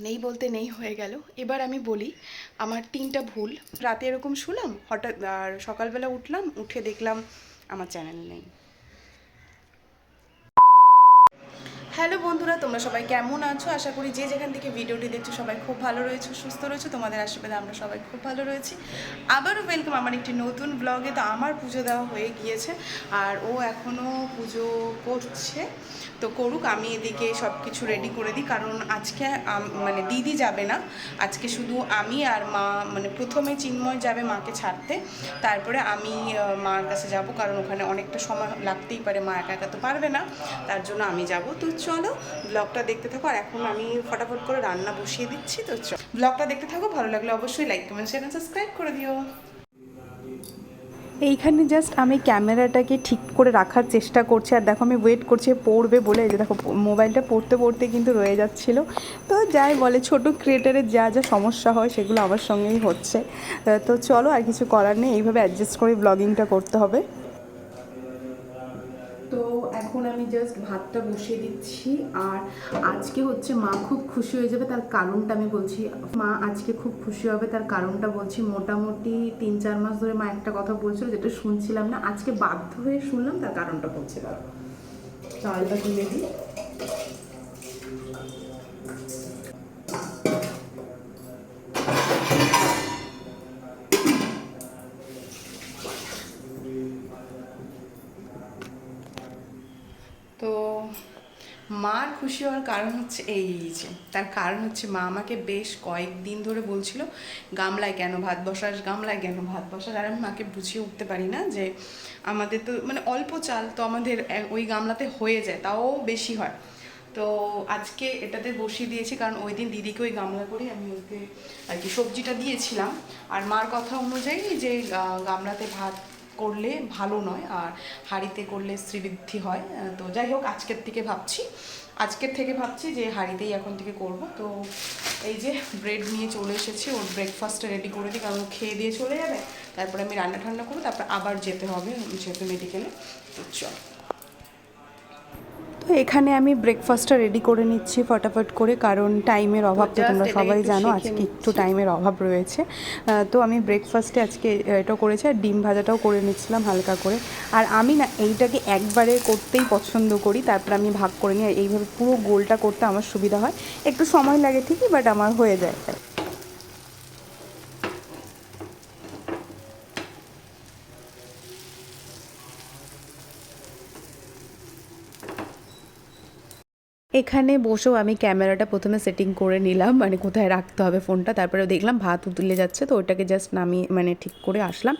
নেই বলতে নেই হয়ে গেল। এবার আমি বলি আমার 3টা ভুল। রাতে এরকম শুলাম হঠাৎ, আর সকালবেলা উঠলাম, উঠে দেখলাম আমার চ্যানেল নেই। হ্যালো বন্ধুরা, তোমরা সবাই কেমন আছো? আশা করি যে যেখান থেকে ভিডিওটি দেখছো সবাই খুব ভালো রয়েছো, সুস্থ রয়েছো। তোমাদের আশীর্বাদে আমরা সবাই খুব ভালো রয়েছি। আবারও ওয়েলকাম আমার একটি নতুন ব্লগে। তো আমার পুজো দেওয়া হয়ে গিয়েছে আর ও এখনও পুজো করছে। তো করুক, আমি এদিকে সব কিছু রেডি করে দিই, কারণ আজকে মানে দিদি যাবে না, আজকে শুধু আমি আর মা। মানে প্রথমে চিন্ময় যাবে মাকে ছাড়তে, তারপরে আমি মার কাছে যাব, কারণ ওখানে অনেকটা সময় লাগতেই পারে, মা একা একা তো পারবে না, তার জন্য আমি যাব। তো চলো ব্লগটা দেখতে থাকো। আর এখন আমি ফটাফট করে রান্না বসিয়ে দিচ্ছি। তো চলো ব্লগটা দেখতে থাকো, ভালো লাগলে অবশ্যই লাইক কমেন্ট শেয়ার সাবস্ক্রাইব করে দিও। এইখানে জাস্ট আমি ক্যামেরাটাকে ঠিক করে রাখার চেষ্টা করছি, আর দেখো আমি ওয়েট করছি পড়বে বলে। এই যে দেখো মোবাইলটা পড়তে পড়তে কিন্তু রয়ে যাচ্ছিলো। তো যাই বলে, ছোট ক্রিয়েটারের যা যা সমস্যা হয় সেগুলো আমার সঙ্গেই হচ্ছে। তো চলো, আর কিছু করার নেই, এইভাবে অ্যাডজাস্ট করে ব্লগিংটা করতে হবে। তো এখন আমি জাস্ট ভাতটা বসিয়ে দিচ্ছি। আর আজকে হচ্ছে মা খুব খুশি হয়ে যাবে, তার কারণটা আমি বলছি। মা আজকে খুব খুশি হবে, তার কারণটা বলছি। মোটামুটি 3-4 মাস ধরে মা একটা কথা বলছিল, যেটা শুনছিলাম না, আজকে বাধ্য হয়ে শুনলাম, তার কারণটা বলছি। চালটা তুলে দিই। তো মার খুশি হওয়ার কারণ হচ্ছে এই যে, তার কারণ হচ্ছে মা আমাকে বেশ কয়েকদিন ধরে বলছিল গামলায় কেন ভাত বসাস, গামলায় কেন ভাত বসাস। আর আমি মাকে বুঝিয়ে উঠতে পারি না যে আমাদের তো মানে অল্প চাল, তো আমাদের ওই গামলাতে হয়ে যায়, তাও বেশি হয়। তো আজকে এটাতে বসিয়ে দিয়েছি, কারণ ওই দিন দিদিকে ওই গামলা করে আমি ওকে আর কি সবজিটা দিয়েছিলাম। আর মার কথা অনুযায়ী যে গামলাতে ভাত করলে ভালো নয়, আর হাঁড়িতে করলে শ্রীবৃদ্ধি হয়। তো যাই হোক, আজকের থেকে ভাবছি যে হাঁড়িতেই এখন থেকে করব। তো এই যে ব্রেড নিয়ে চলে এসেছি, ওর ব্রেকফাস্টটা রেডি করে দিই, কারণ খেয়ে দিয়ে চলে যাবে। তারপরে আমি রান্না ঠান্না করবো, তারপর আবার যেতে হবে যেহেতু মেডিকেলে। তো চল, তো এখানে আমি ব্রেকফাস্টটা রেডি করে নিচ্ছি ফটাফট করে, কারণ টাইমের অভাব তো তোমরা সবাই জানো, আজকে একটু টাইমের অভাব রয়েছে। তো আমি ব্রেকফাস্টে আজকে এটা করেছি, আর ডিম ভাজাটাও করে নিচ্ছিলাম হালকা করে। আর আমি না এইটাকে একবারে করতেই পছন্দ করি, তারপর আমি ভাগ করে নিই। এইভাবে পুরো গোলটা করতে আমার সুবিধা হয়, একটু সময় লাগে ঠিকই, বাট আমার হয়ে যায়। এখানে বসেও আমি ক্যামেরাটা প্রথমে সেটিং করে নিলাম, মানে কোথায় রাখতে হবে ফোনটা। তারপরে দেখলাম ভাত উতলে যাচ্ছে, তো ওটাকে জাস্ট নামিয়ে মানে ঠিক করে আসলাম।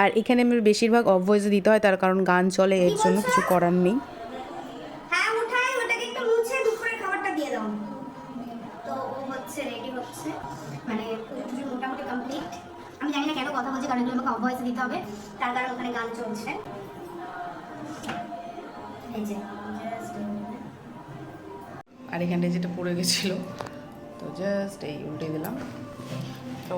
আর এখানে আমি বেশিরভাগ অফ ভয়েসে দিতে হয়, তার কারণ গান চলে, এর জন্য কিছু করার নেই। হ্যাঁ উঠাই ওটাকে একটু মুছে দুপুরের খাবারটা দিয়ে দাও। তো ও হচ্ছে রেডি হচ্ছে, মানে পুজো টুজো মোটামুটি কমপ্লিট। আমি জানি না কেন কথা বলছি, কারণ এগুলো আমাকে অফ ভয়েসে দিতে হবে, তার কারণ ওখানে গান চলছে। এই যে আর এখানে যেটা পড়ে গেছিলো, তো জাস্ট এই উল্টে দিলাম। তো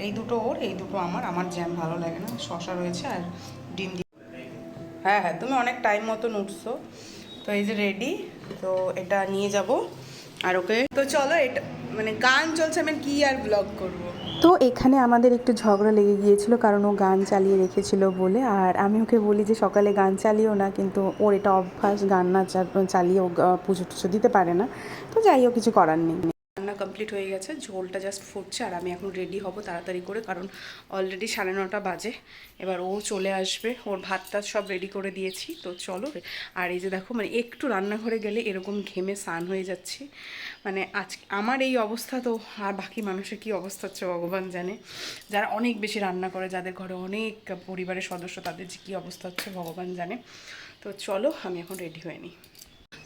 এই দুটো ওর, এই দুটো আমার। আমার জ্যাম ভালো লাগে না, শশা রয়েছে আর ডিম দিয়ে। হ্যাঁ হ্যাঁ, তুমি অনেক টাইম মতন উঠছো। তো এই যে রেডি, তো এটা নিয়ে যাব আর ওকে। তো চলো, এটা মানে গান চলছে, আমি কি আর ব্লগ করব। তো এখানে আমাদের একটু ঝগড়া লেগে গিয়েছিল, কারণ ও গান চালিয়ে রেখেছিল বলে। আর আমি ওকে বলি যে সকালে গান চালিও না, কিন্তু ওর এটা অভ্যাস, গান না চালিয়ে ও পুজো টুজো দিতে পারে না। তো যাই হোক, কিছু করার নেই। রান্না কমপ্লিট হয়ে গেছে, ঝোলটা জাস্ট ফুটছে, আর আমি এখন রেডি হব তাড়াতাড়ি করে, কারণ অলরেডি 9:30 বাজে। এবার ও চলে আসবে, ওর ভাতটা সব রেডি করে দিয়েছি। তো চলো। আর এই যে দেখো, মানে একটু রান্নাঘরে গেলে এরকম ঘেমে স্নান হয়ে যাচ্ছি। মানে আজ আমার এই অবস্থা, তো আর বাকি মানুষের কী অবস্থা হচ্ছে ভগবান জানে। যারা অনেক বেশি রান্না করে, যাদের ঘরে অনেক পরিবারের সদস্য, তাদের যে কী অবস্থা হচ্ছে ভগবান জানে। তো চলো, আমি এখন রেডি হয়ে নিই।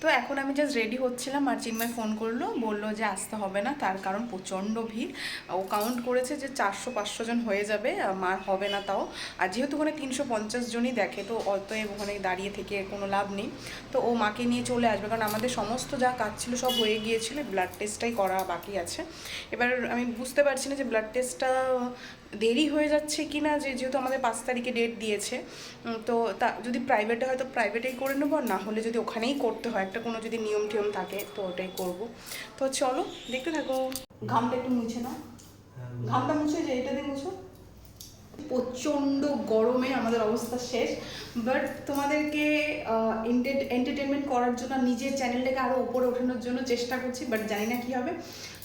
তো এখন আমি জাস্ট রেডি হচ্ছিলাম, আর চিন্ময় ফোন করলো, বললো যে আসতে হবে না, তার কারণ প্রচণ্ড ভিড়। ও কাউন্ট করেছে যে 400-500 জন হয়ে যাবে, মার হবে না তাও। আর যেহেতু ওখানে 350 জনই দেখে, তো অতএব ওখানে দাঁড়িয়ে থেকে কোনো লাভ নেই। তো ও মাকে নিয়ে চলে আসবে, কারণ আমাদের সমস্ত যা কাজ ছিল সব হয়ে গিয়েছিল, ব্লাড টেস্টটাই করা বাকি আছে। এবার আমি বুঝতে পারছি না যে ব্লাড টেস্টটা দেরি হয়ে যাচ্ছে কি না, যেহেতু আমাদের 5 তারিখে ডেট দিয়েছে। তো তা যদি প্রাইভেটে হয় তো প্রাইভেটেই করে নেবো, না হলে যদি ওখানেই করতে হয়, একটা কোনো যদি নিয়ম টিয়ম থাকে, তো ওটাই করব। তো চলো, দেখতে থাকো। ঘামটা একটু মুছে নাও, ঘামটা মুছে যে এটা দিয়ে মুছো। প্রচণ্ড গরমে আমাদের অবস্থা শেষ, বাট তোমাদেরকে এন্টারটেনমেন্ট করার জন্য নিজের চ্যানেলটাকে আরও উপরে ওঠানোর জন্য চেষ্টা করছি, বাট জানি না কী হবে।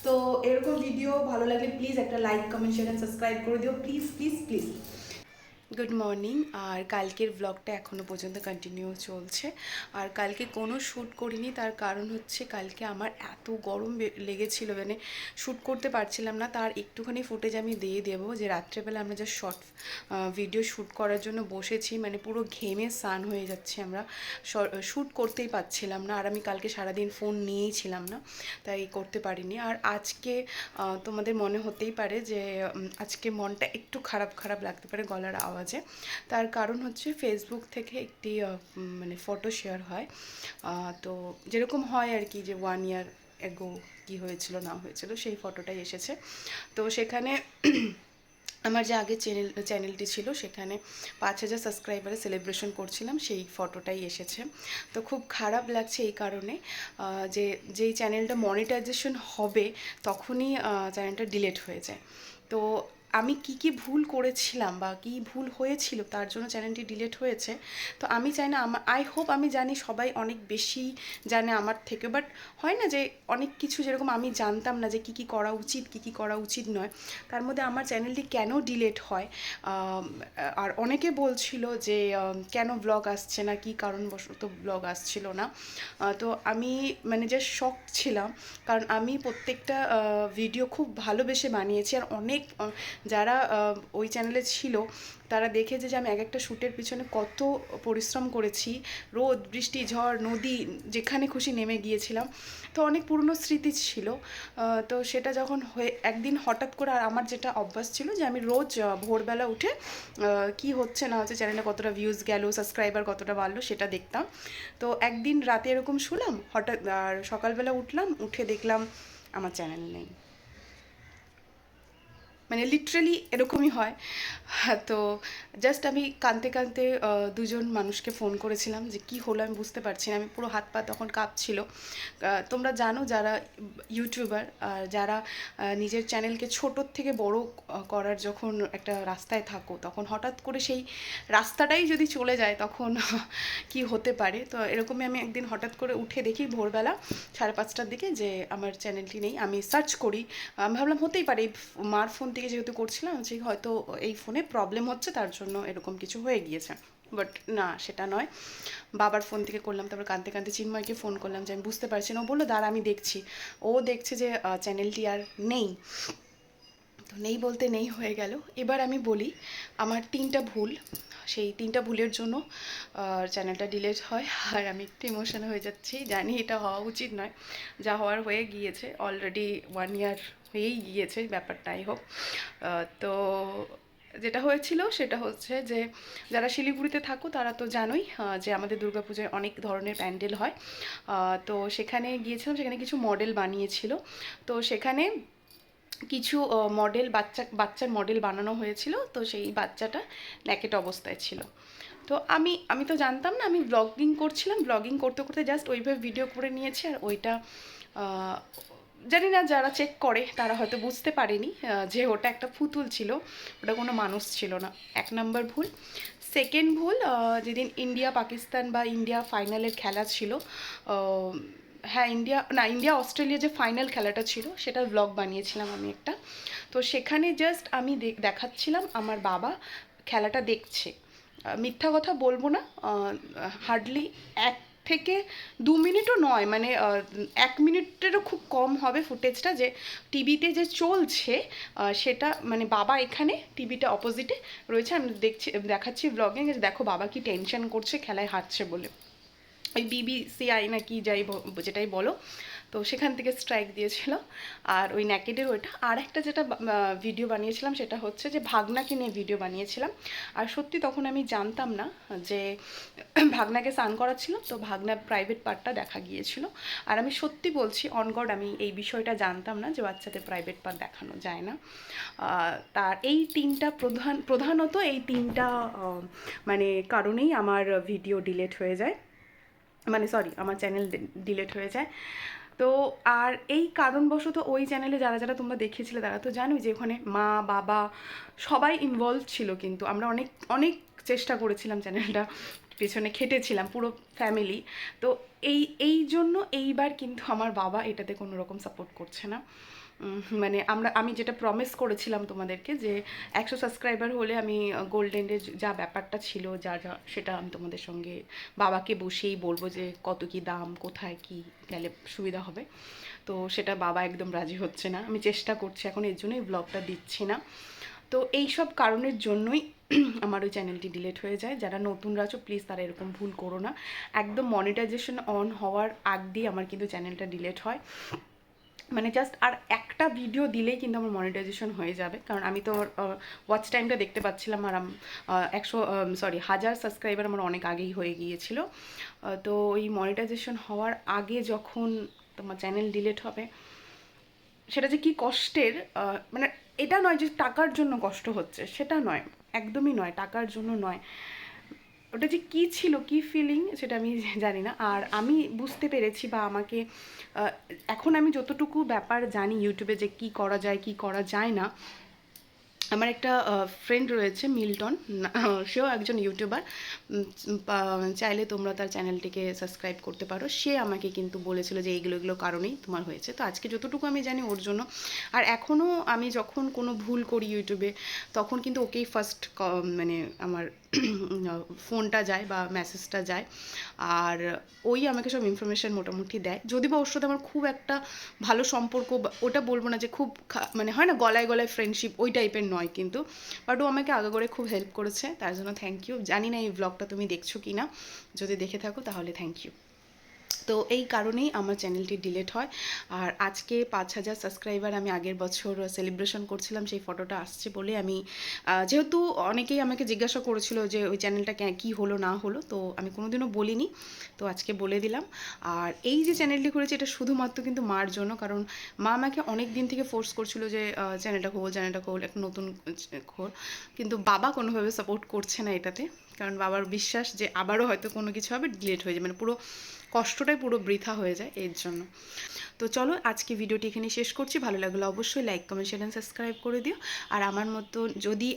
তো এরকম ভিডিও ভালো লাগলে প্লিজ একটা like, comment, share and subscribe করে দিও please please please. Good morning. আর কালকের ব্লগটা এখনও পর্যন্ত কন্টিনিউ চলছে। আর কালকে কোনো শ্যুট করিনি, তার কারণ হচ্ছে কালকে আমার এত গরম লেগেছিল, মানে শ্যুট করতে পারছিলাম না। তার একটুখানি ফুটেজ আমি দিয়ে দেবো, যে রাত্রেবেলা আমরা যা শর্ট ভিডিও শ্যুট করার জন্য বসেছি, মানে পুরো ঘেমে স্নান হয়ে যাচ্ছে, আমরা শ্যুট করতেই পারছিলাম না। আর আমি কালকে সারাদিন ফোন নিয়েই ছিলাম না, তাই করতে পারিনি। আর আজকে তোমাদের মনে হতেই পারে যে আজকে মনটা একটু খারাপ খারাপ লাগতে পারে গলার আওয়াজে। তার কারণ হচ্ছে ফেসবুক থেকে একটি মানে ফটো শেয়ার হয়, তো যেরকম হয় আর কি, যে 1 ইয়ার এগো কী হয়েছিল না হয়েছিল সেই ফটোটাই এসেছে। তো সেখানে আমার যে আগে চ্যানেলটি ছিল সেখানে 5000 সাবস্ক্রাইবারে সেলিব্রেশন করছিলাম, সেই ফটোটাই এসেছে। তো খুব খারাপ লাগছে এই কারণে যে যেই চ্যানেলটা মনিটাইজেশন হবে তখনই চ্যানেলটা ডিলিট হয়ে যায়। তো আমি কি ভুল করেছিলাম বা কি ভুল হয়েছিল তার জন্য চ্যানেলটি ডিলিট হয়েছে। তো আমি চাই না, আই হোপ, আমি জানি সবাই অনেক বেশি জানে আমার থেকে, বাট হয় না যে অনেক কিছু যেরকম আমি জানতাম না যে কী করা উচিত কী করা উচিত নয়, তার মধ্যে আমার চ্যানেলটি কেন ডিলিট হয়। আর অনেকে বলছিল যে কেন ব্লগ আসছে না, কী কারণবশত ব্লগ আসছিল না। তো আমি মানে জাস্ট শক ছিলাম, কারণ আমি প্রত্যেকটা ভিডিও খুব ভালোবেসে বানিয়েছি। আর অনেক যারা ওই চ্যানেলে ছিল তারা দেখেছে যে আমি এক একটা শ্যুটের পিছনে কত পরিশ্রম করেছি, রোদ বৃষ্টি ঝড় নদী যেখানে খুশি নেমে গিয়েছিলাম। তো অনেক পুরনো স্মৃতি ছিল। তো সেটা যখন হয়ে একদিন হঠাৎ করে, আর আমার যেটা অভ্যাস ছিল যে আমি রোজ ভোরবেলা উঠে কি হচ্ছে না হচ্ছে, চ্যানেলে কতটা ভিউজ গেল, সাবস্ক্রাইবার কতটা বাড়লো সেটা দেখতাম। তো একদিন রাতে এরকম শুলাম হঠাৎ, আর সকালবেলা উঠলাম, উঠে দেখলাম আমার চ্যানেল নেই। মানে লিটারালি এরকমই হয়। তো জাস্ট আমি কাঁদতে কাঁদতে দুজন মানুষকে ফোন করেছিলাম যে কি হলো আমি বুঝতে পারছি না, আমি পুরো হাত পা তখন কাঁপছিল। তোমরা জানো যারা ইউটিউবার, যারা নিজের চ্যানেলকে ছোটোর থেকে বড় করার যখন একটা রাস্তায় থাকো, তখন হঠাৎ করে সেই রাস্তাটাই যদি চলে যায় তখন কি হতে পারে। তো এরকমই আমি একদিন হঠাৎ করে উঠে দেখি ভোরবেলা 5:30টার দিকে যে আমার চ্যানেলটি নেই। আমি সার্চ করি, আমি ভাবলাম হতেই পারে মার ফোন থেকে যেহেতু করছিলাম যে হয়তো এই ফোনে প্রবলেম হচ্ছে তার জন্য এরকম কিছু হয়ে গিয়েছে, বাট না, সেটা নয়। বাবার ফোন থেকে করলাম, তারপর কাঁদতে কাঁদতে চিন্ময়কে ফোন করলাম যে আমি বুঝতে পারছি না। ও বললো দাঁড়া আমি দেখছি। ও দেখছে যে চ্যানেলটি আর নেই। তো নেই বলতে নেই হয়ে গেল। এবার আমি বলি আমার 3টা ভুল, সেই 3টা ভুলের জন্য চ্যানেলটা ডিলিট হয়। আর আমি একটু ইমোশনাল হয়ে যাচ্ছি, জানি এটা হওয়া উচিত নয়, যা হওয়ার হয়ে গিয়েছে, অলরেডি 1 ইয়ার হয়েই গিয়েছে ব্যাপারটাই হোক। তো যেটা হয়েছিল সেটা হচ্ছে যে যারা শিলিগুড়িতে থাকো তারা তো জানোই যে আমাদের দুর্গাপূজায় অনেক ধরনের প্যান্ডেল হয়। তো সেখানে গিয়েছিলাম, সেখানে কিছু মডেল বানিয়েছিল। তো সেখানে কিছু বাচ্চার মডেল বানানো হয়েছিল। তো সেই বাচ্চাটা ন্যাকেট অবস্থায় ছিল। তো আমি তো জানতাম না, আমি ব্লগিং করছিলাম, ব্লগিং করতে করতে জাস্ট ওইভাবে ভিডিও করে নিয়েছি। আর ওইটা জানি না যারা চেক করে তারা হয়তো বুঝতে পারেনি যে ওটা একটা পুতুল ছিল, ওটা কোনো মানুষ ছিল না। 1 নম্বর ভুল। সেকেন্ড ভুল, যেদিন ইন্ডিয়া পাকিস্তান বা ইন্ডিয়া ফাইনালের খেলা ছিল, হ্যাঁ ইন্ডিয়া অস্ট্রেলিয়া যে ফাইনাল খেলাটা ছিল সেটার ব্লগ বানিয়েছিলাম আমি একটা। তো সেখানে জাস্ট আমি দেখাচ্ছিলাম আমার বাবা খেলাটা দেখছে। মিথ্যা কথা বলবো না, হার্ডলি 1 থেকে 2 মিনিটও নয়, মানে 1 মিনিটেরও খুব কম হবে ফুটেজটা, যে টিভিতে যে চলছে সেটা, মানে বাবা এখানে টিভিটা অপোজিটে রয়েছে, আমি দেখাচ্ছি ব্লগে যে দেখো বাবা কি টেনশন করছে খেলায় হারছে বলে। ওই BBCI না কি যেটাই বলো, তো সেখান থেকে স্ট্রাইক দিয়েছিল। আর ওই ন্যাকেডের ওইটা। আর একটা যেটা ভিডিও বানিয়েছিলাম সেটা হচ্ছে যে ভাগনাকে নিয়ে ভিডিও বানিয়েছিলাম। আর সত্যি তখন আমি জানতাম না যে ভাগনাকে স্নান করাচ্ছিলাম, তো ভাগনার প্রাইভেট পার্টটা দেখা গিয়েছিল। আর আমি সত্যি বলছি অন গড, আমি এই বিষয়টা জানতাম না যে বাচ্চাদের প্রাইভেট পার্ট দেখানো যায় না। তার এই 3টা প্রধানত এই 3টা মানে কারণেই আমার ভিডিও ডিলিট হয়ে যায়, মানে সরি আমার চ্যানেল ডিলিট হয়ে যায়। তো আর এই কারণবশত ওই চ্যানেলে যারা যারা তোমরা দেখেছিলে তারা তো জানোই যে ওখানে মা বাবা সবাই ইনভলভ ছিল, কিন্তু আমরা অনেক অনেক চেষ্টা করেছিলাম, চ্যানেলটা পেছনে খেটেছিলাম পুরো ফ্যামিলি। তো এই জন্য এইবার কিন্তু আমার বাবা এটাতে কোনো রকম সাপোর্ট করছে না। মানে আমি যেটা প্রমিস করেছিলাম তোমাদেরকে যে 100 সাবস্ক্রাইবার হলে আমি গোল্ডেনের যা ব্যাপারটা ছিল যা যা সেটা আমি তোমাদের সঙ্গে বাবাকে বসেই বলবো যে কত কি দাম, কোথায় কি গেলে সুবিধা হবে। তো সেটা বাবা একদম রাজি হচ্ছে না। আমি চেষ্টা করছি এখন, এর জন্যই ব্লগটা দিচ্ছি না। তো এই সব কারণের জন্যই আমার ওই চ্যানেলটি ডিলিট হয়ে যায়। যারা নতুনরা আছো প্লিজ তারা এরকম ভুল করো না। একদম মনিটাইজেশন অন হওয়ার আগ দিয়ে আমার কিন্তু চ্যানেলটা ডিলিট হয়। মানে জাস্ট আর একটা ভিডিও দিলেই কিন্তু আমার মনিটাইজেশন হয়ে যাবে, কারণ আমি তো ওয়াচ টাইমটা দেখতে পাচ্ছিলাম। আর 1000 সাবস্ক্রাইবার আমার অনেক আগেই হয়ে গিয়েছিল। তো এই মনিটাইজেশন হওয়ার আগে যখন তোমার চ্যানেল ডিলিট হবে সেটা যে কি কষ্টের, মানে এটা নয় যে টাকার জন্য কষ্ট হচ্ছে, সেটা নয়, একদমই নয়, টাকার জন্য নয়। ওটা যে কী ছিল, কী ফিলিং সেটা আমি জানি না। আর আমি বুঝতে পেরেছি বা আমাকে এখন আমি যতটুকু ব্যাপার জানি ইউটিউবে যে কী করা যায় কী করা যায় না, আমার একটা ফ্রেন্ড রয়েছে মিল্টন, সেও একজন ইউটিউবার, চাইলে তোমরা তার চ্যানেলটিকে সাবস্ক্রাইব করতে পারো। সে আমাকে কিন্তু বলেছিল যে এইগুলো কারণেই তোমার হয়েছে। তো আজকে যতটুকু আমি জানি ওর জন্য। আর এখনও আমি যখন কোনো ভুল করি ইউটিউবে তখন কিন্তু ওকেই ফার্স্ট মানে আমার ফোনটা যায় বা মেসেজটা যায়, আর ওই আমাকে সব ইনফরমেশান মোটামুটি দেয়। যদি বা ওর সাথে আমার খুব একটা ভালো সম্পর্ক, ওটা বলবো না যে খুব মানে হয় না গলায় গলায় ফ্রেন্ডশিপ, ওই টাইপের নয় কিন্তু, বাট ও আমাকে আগে করে খুব হেল্প করেছে, তার জন্য থ্যাংক ইউ। জানি না এই ব্লগটা তুমি দেখছো কি না, যদি দেখে থাকো তাহলে থ্যাংক ইউ। তো এই কারণেই আমার চ্যানেলটি ডিলিট হয়। আর আজকে 5000 সাবস্ক্রাইবার আমি আগের বছর সেলিব্রেশন করছিলাম, সেই ফটোটা আসছে বলে আমি, যেহেতু অনেকেই আমাকে জিজ্ঞাসা করেছিল যে ওই চ্যানেলটা কী হলো না হলো, তো আমি কোনোদিনও বলিনি, তো আজকে বলে দিলাম। আর এই যে চ্যানেলটি করেছি এটা শুধুমাত্র কিন্তু মার জন্য, কারণ মা আমাকে অনেক দিন থেকে ফোর্স করছিল যে চ্যানেলটা খোল, একটা নতুন খোল, কিন্তু বাবা কোনোভাবে সাপোর্ট করছে না এটাতে, কারণ বাবার বিশ্বাস যে আবারও হয়তো কোনো কিছু হবে, ডিলিট হয়ে যায়, মানে পুরো কষ্টটাই পুরো বৃথা হয়ে যায় এর জন্য। তো চলো আজকে ভিডিওটি এখানে শেষ করছি। ভালো লাগলে অবশ্যই like comment share and subscribe করে দিও। আর আমার মতো যদি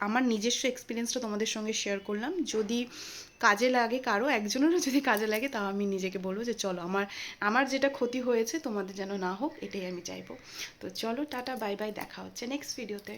আমার নিজস্ব এক্সপিরিয়েন্সটা তোমাদের সঙ্গে শেয়ার করলাম, যদি কাজে লাগে কারো একজনেরও যদি কাজে লাগে, তাও আমি নিজেকে বলবো যে চলো আমার যেটা ক্ষতি হয়েছে তোমাদের যেন না হোক, এটাই আমি চাইবো। তো চলো টাটা বাই বাই, দেখা হচ্ছে নেক্সট ভিডিওতে।